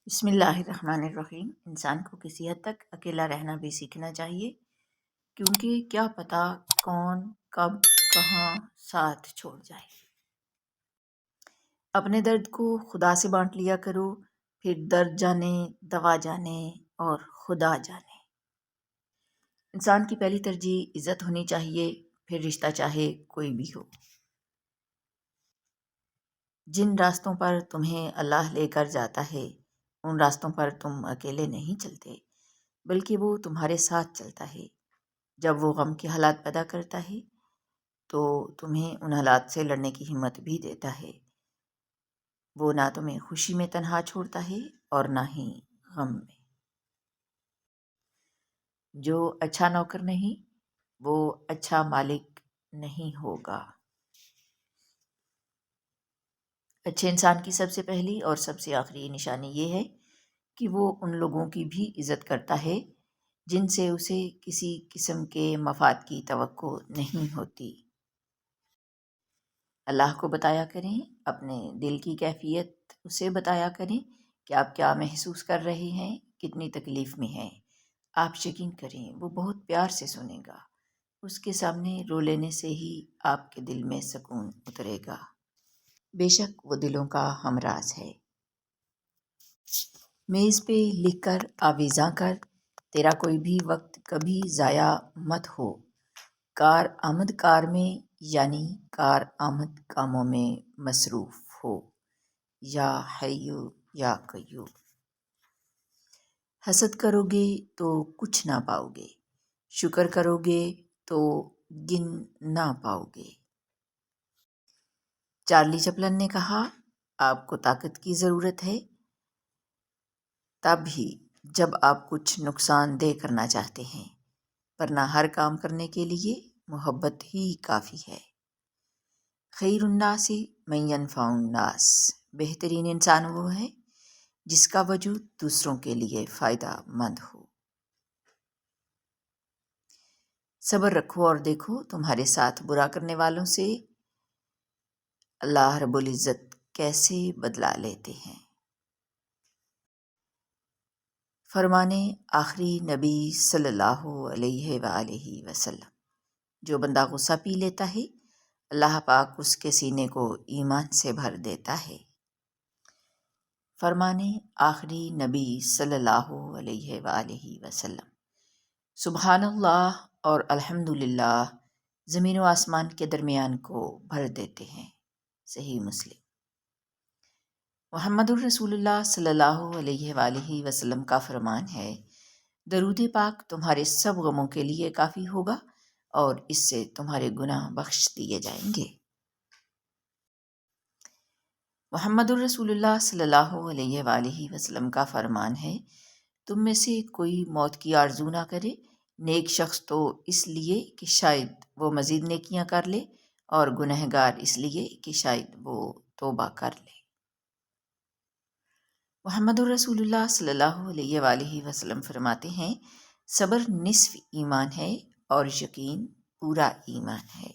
بسم اللہ الرحمن الرحیم۔ انسان کو کسی حد تک اکیلا رہنا بھی سیکھنا چاہیے، کیونکہ کیا پتہ کون کب کہاں ساتھ چھوڑ جائے۔ اپنے درد کو خدا سے بانٹ لیا کرو، پھر درد جانے، دوا جانے اور خدا جانے۔ انسان کی پہلی ترجیح عزت ہونی چاہیے، پھر رشتہ چاہے کوئی بھی ہو۔ جن راستوں پر تمہیں اللہ لے کر جاتا ہے، ان راستوں پر تم اکیلے نہیں چلتے، بلکہ وہ تمہارے ساتھ چلتا ہے۔ جب وہ غم کے حالات پیدا کرتا ہے تو تمہیں ان حالات سے لڑنے کی ہمت بھی دیتا ہے۔ وہ نہ تمہیں خوشی میں تنہا چھوڑتا ہے اور نہ ہی غم میں۔ جو اچھا نوکر نہیں، وہ اچھا مالک نہیں ہوگا۔ اچھے انسان کی سب سے پہلی اور سب سے آخری نشانی یہ ہے کہ وہ ان لوگوں کی بھی عزت کرتا ہے جن سے اسے کسی قسم کے مفاد کی توقع نہیں ہوتی۔ اللہ کو بتایا کریں، اپنے دل کی کیفیت اسے بتایا کریں کہ آپ کیا محسوس کر رہے ہیں، کتنی تکلیف میں ہیں۔ آپ یقین کریں وہ بہت پیار سے سنے گا۔ اس کے سامنے رو لینے سے ہی آپ کے دل میں سکون اترے گا۔ بے شک وہ دلوں کا ہمراز ہے۔ میز پہ لکھ کر آویزاں کر، تیرا کوئی بھی وقت کبھی ضائع مت ہو۔ کار آمد کار میں یعنی کار آمد کاموں میں مصروف ہو۔ یا حیو یا قیوم۔ حسد کرو گے تو کچھ نہ پاؤ گے، شکر کرو گے تو گن نہ پاؤ گے۔ چارلی چپلن نے کہا، آپ کو طاقت کی ضرورت ہے تب ہی جب آپ کچھ نقصان دہ کرنا چاہتے ہیں، ورنہ ہر کام کرنے کے لیے محبت ہی کافی ہے۔ خیر الناس من ینفع الناس، بہترین انسان وہ ہے جس کا وجود دوسروں کے لیے فائدہ مند ہو۔ صبر رکھو اور دیکھو تمہارے ساتھ برا کرنے والوں سے اللہ رب العزت کیسے بدلہ لیتے ہیں۔ فرمانے آخری نبی صلی اللہ علیہ وآلہ وسلم، جو بندہ غصہ پی لیتا ہے اللہ پاک اس کے سینے کو ایمان سے بھر دیتا ہے۔ فرمانے آخری نبی صلی اللہ علیہ وآلہ وسلم، سبحان اللہ اور الحمدللہ زمین و آسمان کے درمیان کو بھر دیتے ہیں۔ صحیح مسلم۔ محمد الرسول اللہ صلی اللہ علیہ وآلہ وسلم کا فرمان ہے، درود پاک تمہارے سب غموں کے لیے کافی ہوگا اور اس سے تمہارے گناہ بخش دیے جائیں گے۔ محمد الرسول اللہ صلی اللہ علیہ وآلہ وسلم کا فرمان ہے، تم میں سے کوئی موت کی آرزو نہ کرے، نیک شخص تو اس لیے کہ شاید وہ مزید نیکیاں کر لے، اور گنہگار اس لیے کہ شاید وہ توبہ کر لے۔ محمد الرسول اللہ صلی اللہ علیہ وآلہ وسلم فرماتے ہیں، صبر نصف ایمان ہے اور یقین پورا ایمان ہے۔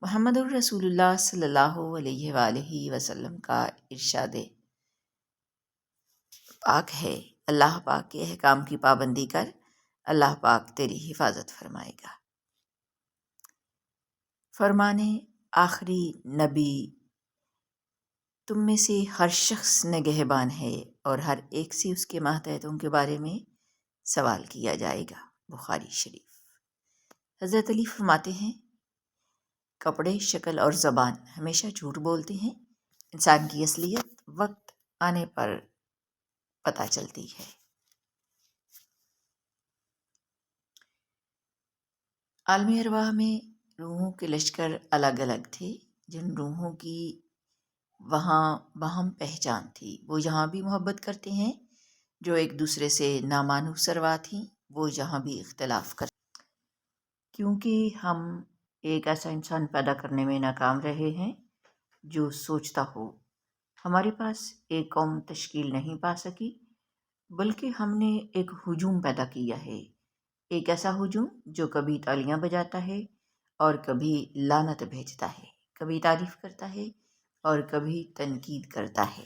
محمد الرسول اللہ صلی اللہ علیہ وآلہ وسلم کا ارشاد پاک ہے، اللہ پاک کے احکام کی پابندی کر، اللہ پاک تیری حفاظت فرمائے گا۔ فرمانے آخری نبی، تم میں سے ہر شخص نگہبان ہے اور ہر ایک سے اس کے ماتحتوں کے بارے میں سوال کیا جائے گا۔ بخاری شریف۔ حضرت علی فرماتے ہیں، کپڑے، شکل اور زبان ہمیشہ جھوٹ بولتے ہیں، انسان کی اصلیت وقت آنے پر پتہ چلتی ہے۔ عالم ارواح میں روحوں کے لشکر الگ الگ تھے، جن روحوں کی وہاں باہم پہچان تھی، وہ یہاں بھی محبت کرتے ہیں، جو ایک دوسرے سے نامانوس ارواح تھیں وہ یہاں بھی اختلاف کرتے، کیونکہ ہم ایک ایسا انسان پیدا کرنے میں ناکام رہے ہیں جو سوچتا ہو۔ ہمارے پاس ایک قوم تشکیل نہیں پا سکی، بلکہ ہم نے ایک ہجوم پیدا کیا ہے، ایک ایسا ہجوم جو کبھی تالیاں بجاتا ہے اور کبھی لعنت بھیجتا ہے، کبھی تعریف کرتا ہے اور کبھی تنقید کرتا ہے۔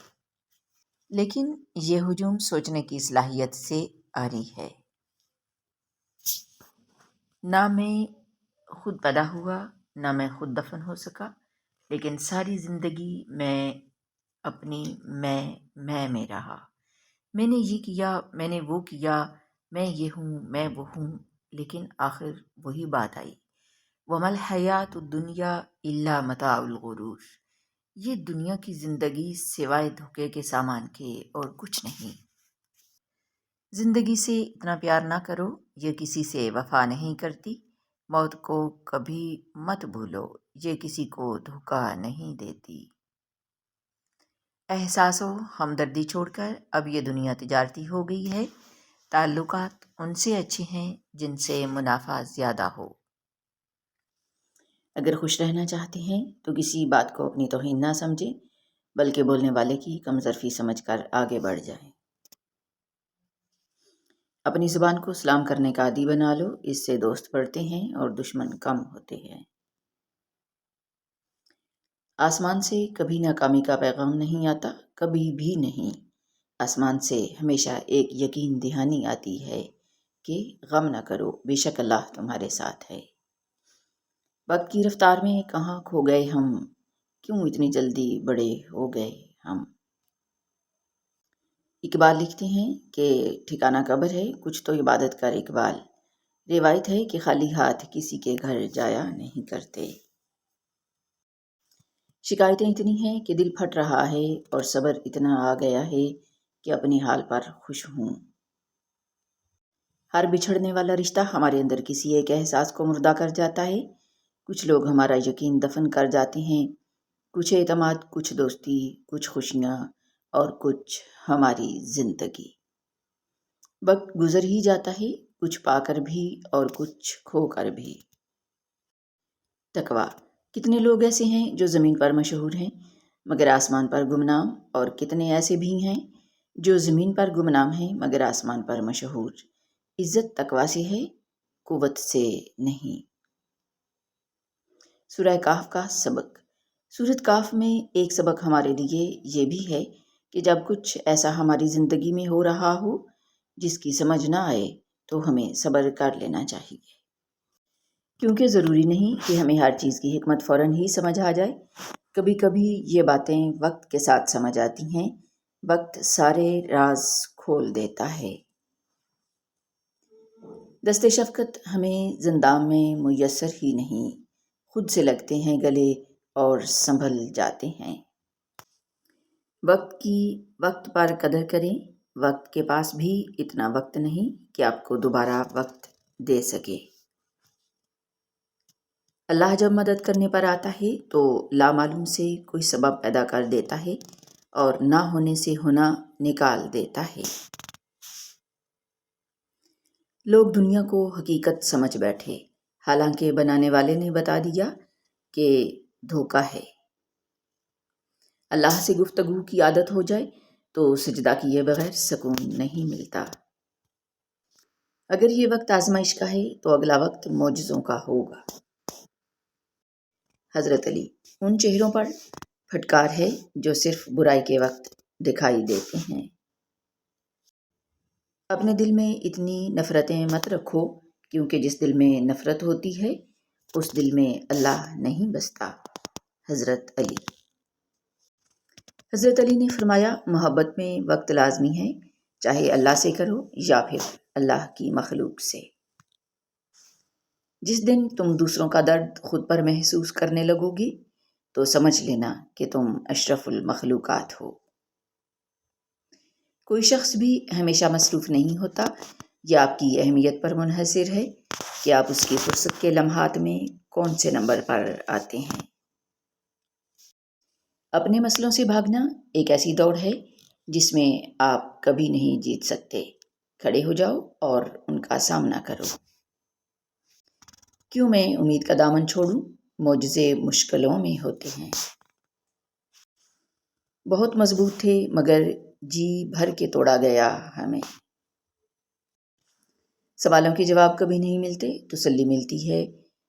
لیکن یہ ہجوم سوچنے کی صلاحیت سے آری ہے۔ نہ میں خود پیدا ہوا، نہ میں خود دفن ہو سکا، لیکن ساری زندگی میں اپنی میں رہا۔ میں نے یہ کیا، میں نے وہ کیا، میں یہ ہوں، میں وہ ہوں، لیکن آخر وہی بات آئی، وَمَا الْحَيَاةُ الدُّنْيَا إِلَّا مَتَاعُ الْغُرُورِ۔ یہ دنیا کی زندگی سوائے دھوکے کے سامان کے اور کچھ نہیں۔ زندگی سے اتنا پیار نہ کرو، یہ کسی سے وفا نہیں کرتی۔ موت کو کبھی مت بھولو، یہ کسی کو دھوکا نہیں دیتی۔ احساس و ہمدردی چھوڑ کر اب یہ دنیا تجارتی ہو گئی ہے۔ تعلقات ان سے اچھے ہیں جن سے منافع زیادہ ہو۔ اگر خوش رہنا چاہتے ہیں تو کسی بات کو اپنی توہین نہ سمجھیں، بلکہ بولنے والے کی کمظرفی سمجھ کر آگے بڑھ جائیں۔ اپنی زبان کو سلام کرنے کا عادی بنا لو، اس سے دوست بڑھتے ہیں اور دشمن کم ہوتے ہیں۔ آسمان سے کبھی ناکامی کا پیغام نہیں آتا، کبھی بھی نہیں۔ آسمان سے ہمیشہ ایک یقین دہانی آتی ہے کہ غم نہ کرو، بے شک اللہ تمہارے ساتھ ہے۔ وقت کی رفتار میں کہاں کھو گئے ہم، کیوں اتنی جلدی بڑے ہو گئے ہم۔ اقبال لکھتے ہیں کہ ٹھکانہ قبر ہے، کچھ تو عبادت کر اقبال۔ روایت ہے کہ خالی ہاتھ کسی کے گھر جایا نہیں کرتے۔ شکایتیں اتنی ہیں کہ دل پھٹ رہا ہے، اور صبر اتنا آ گیا ہے کہ اپنے حال پر خوش ہوں۔ ہر بچھڑنے والا رشتہ ہمارے اندر کسی ایک احساس کو مردہ کر جاتا ہے۔ کچھ لوگ ہمارا یقین دفن کر جاتے ہیں، کچھ اعتماد، کچھ دوستی، کچھ خوشیاں اور کچھ ہماری زندگی۔ وقت گزر ہی جاتا ہے، کچھ پا کر بھی اور کچھ کھو کر بھی۔ تقویٰ۔ کتنے لوگ ایسے ہیں جو زمین پر مشہور ہیں مگر آسمان پر گمنام، اور کتنے ایسے بھی ہیں جو زمین پر گمنام ہیں مگر آسمان پر مشہور۔ عزت تقویٰ سے ہے، قوت سے نہیں۔ سورہ کہف کا سبق۔ سورۃ کہف میں ایک سبق ہمارے لیے یہ بھی ہے کہ جب کچھ ایسا ہماری زندگی میں ہو رہا ہو جس کی سمجھ نہ آئے تو ہمیں صبر کر لینا چاہیے، کیونکہ ضروری نہیں کہ ہمیں ہر چیز کی حکمت فوراً ہی سمجھ آ جائے۔ کبھی کبھی یہ باتیں وقت کے ساتھ سمجھ آتی ہیں، وقت سارے راز کھول دیتا ہے۔ دست شفقت ہمیں زندان میں میسر ہی نہیں، خود سے لگتے ہیں گلے اور سنبھل جاتے ہیں۔ وقت پر قدر کریں، وقت کے پاس بھی اتنا وقت نہیں کہ آپ کو دوبارہ وقت دے سکے۔ اللہ جب مدد کرنے پر آتا ہے تو لامعلوم سے کوئی سبب پیدا کر دیتا ہے اور نہ ہونے سے ہونا نکال دیتا ہے۔ لوگ دنیا کو حقیقت سمجھ بیٹھے، حالانکہ بنانے والے نے بتا دیا کہ دھوکہ ہے۔ اللہ سے گفتگو کی عادت ہو جائے تو سجدہ کیے بغیر سکون نہیں ملتا۔ اگر یہ وقت آزمائش کا ہے تو اگلا وقت معجزوں کا ہوگا۔ حضرت علی۔ ان چہروں پر پھٹکار ہے جو صرف برائی کے وقت دکھائی دیتے ہیں۔ اپنے دل میں اتنی نفرتیں مت رکھو، کیونکہ جس دل میں نفرت ہوتی ہے اس دل میں اللہ نہیں بستا۔ حضرت علی۔ حضرت علی نے فرمایا، محبت میں وقت لازمی ہے، چاہے اللہ سے کرو یا پھر اللہ کی مخلوق سے۔ جس دن تم دوسروں کا درد خود پر محسوس کرنے لگو گی تو سمجھ لینا کہ تم اشرف المخلوقات ہو۔ کوئی شخص بھی ہمیشہ مصروف نہیں ہوتا، یہ آپ کی اہمیت پر منحصر ہے کہ آپ اس کی فرصت کے لمحات میں کون سے نمبر پر آتے ہیں۔ اپنے مسئلوں سے بھاگنا ایک ایسی دوڑ ہے جس میں آپ کبھی نہیں جیت سکتے۔ کھڑے ہو جاؤ اور ان کا سامنا کرو۔ کیوں میں امید کا دامن چھوڑوں، معجزے مشکلوں میں ہوتے ہیں۔ بہت مضبوط تھے مگر جی بھر کے توڑا گیا ہمیں۔ سوالوں کے جواب کبھی نہیں ملتے، تسلی ملتی ہے۔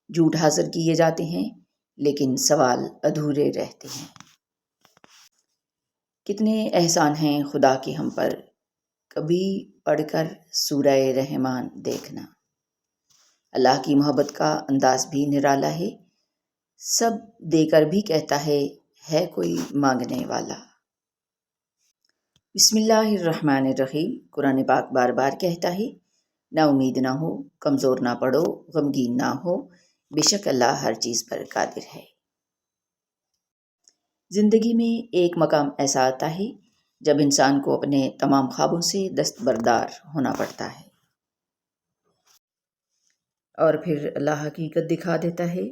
جھوٹ حاضر کیے جاتے ہیں لیکن سوال ادھورے رہتے ہیں۔ کتنے احسان ہیں خدا کے ہم پر، کبھی پڑھ کر سورہ رحمان دیکھنا۔ اللہ کی محبت کا انداز بھی نرالا ہے، سب دے کر بھی کہتا ہے کوئی مانگنے والا۔ بسم اللہ الرحمن الرحیم۔ قرآن پاک بار بار کہتا ہے نا امید نہ ہو، کمزور نہ پڑو، غمگین نہ ہو، بے شک اللہ ہر چیز پر قادر ہے۔ زندگی میں ایک مقام ایسا آتا ہے جب انسان کو اپنے تمام خوابوں سے دستبردار ہونا پڑتا ہے، اور پھر اللہ حقیقت دکھا دیتا ہے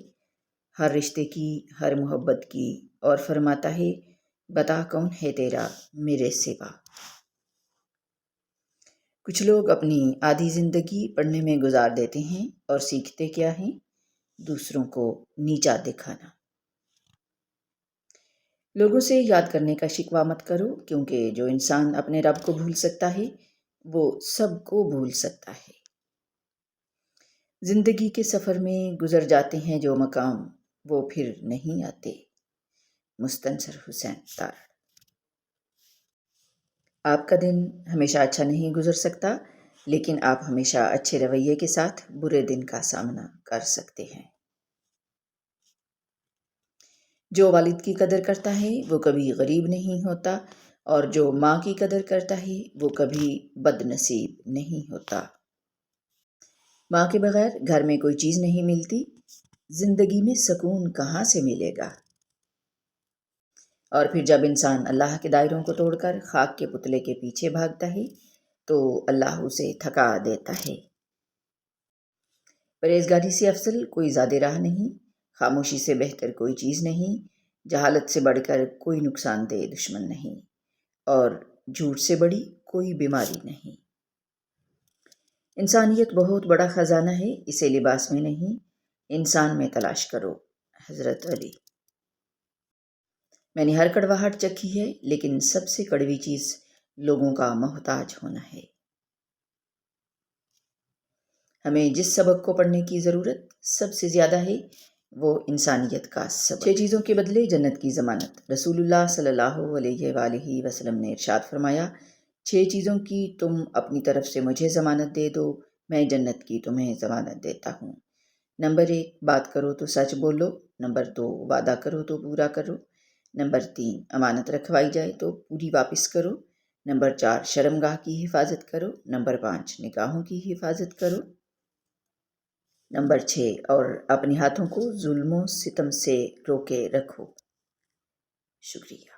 ہر رشتے کی، ہر محبت کی، اور فرماتا ہے بتا کون ہے تیرا میرے سوا۔ کچھ لوگ اپنی آدھی زندگی پڑھنے میں گزار دیتے ہیں اور سیکھتے کیا ہیں؟ دوسروں کو نیچا دکھانا۔ لوگوں سے یاد کرنے کا شکوہ مت کرو، کیونکہ جو انسان اپنے رب کو بھول سکتا ہے وہ سب کو بھول سکتا ہے۔ زندگی کے سفر میں گزر جاتے ہیں جو مقام، وہ پھر نہیں آتے۔ مستنصر حسین تارڑ۔ آپ کا دن ہمیشہ اچھا نہیں گزر سکتا، لیکن آپ ہمیشہ اچھے رویے کے ساتھ برے دن کا سامنا کر سکتے ہیں۔ جو والد کی قدر کرتا ہے وہ کبھی غریب نہیں ہوتا، اور جو ماں کی قدر کرتا ہے وہ کبھی بد نصیب نہیں ہوتا۔ ماں کے بغیر گھر میں کوئی چیز نہیں ملتی، زندگی میں سکون کہاں سے ملے گا؟ اور پھر جب انسان اللہ کے دائروں کو توڑ کر خاک کے پتلے کے پیچھے بھاگتا ہے تو اللہ اسے تھکا دیتا ہے۔ پرہیزگاری سے افضل کوئی زیادہ راہ نہیں، خاموشی سے بہتر کوئی چیز نہیں، جہالت سے بڑھ کر کوئی نقصان دہ دشمن نہیں، اور جھوٹ سے بڑی کوئی بیماری نہیں۔ انسانیت بہت بڑا خزانہ ہے، اسے لباس میں نہیں انسان میں تلاش کرو۔ حضرت علی۔ میں نے ہر کڑواہٹ چکھی ہے، لیکن سب سے کڑوی چیز لوگوں کا محتاج ہونا ہے۔ ہمیں جس سبق کو پڑھنے کی ضرورت سب سے زیادہ ہے وہ انسانیت کا سبق۔ 6 چیزوں کے بدلے جنت کی ضمانت۔ رسول اللہ صلی اللہ علیہ وآلہ وسلم نے ارشاد فرمایا 6 چیزوں کی تم اپنی طرف سے مجھے ضمانت دے دو، میں جنت کی تمہیں ضمانت دیتا ہوں۔ نمبر 1، بات کرو تو سچ بولو۔ نمبر 2، وعدہ کرو تو پورا کرو۔ نمبر 3، امانت رکھوائی جائے تو پوری واپس کرو۔ نمبر 4، شرمگاہ کی حفاظت کرو۔ نمبر 5، نگاہوں کی حفاظت کرو۔ نمبر 6، اور اپنے ہاتھوں کو ظلم و ستم سے روکے رکھو۔ شکریہ۔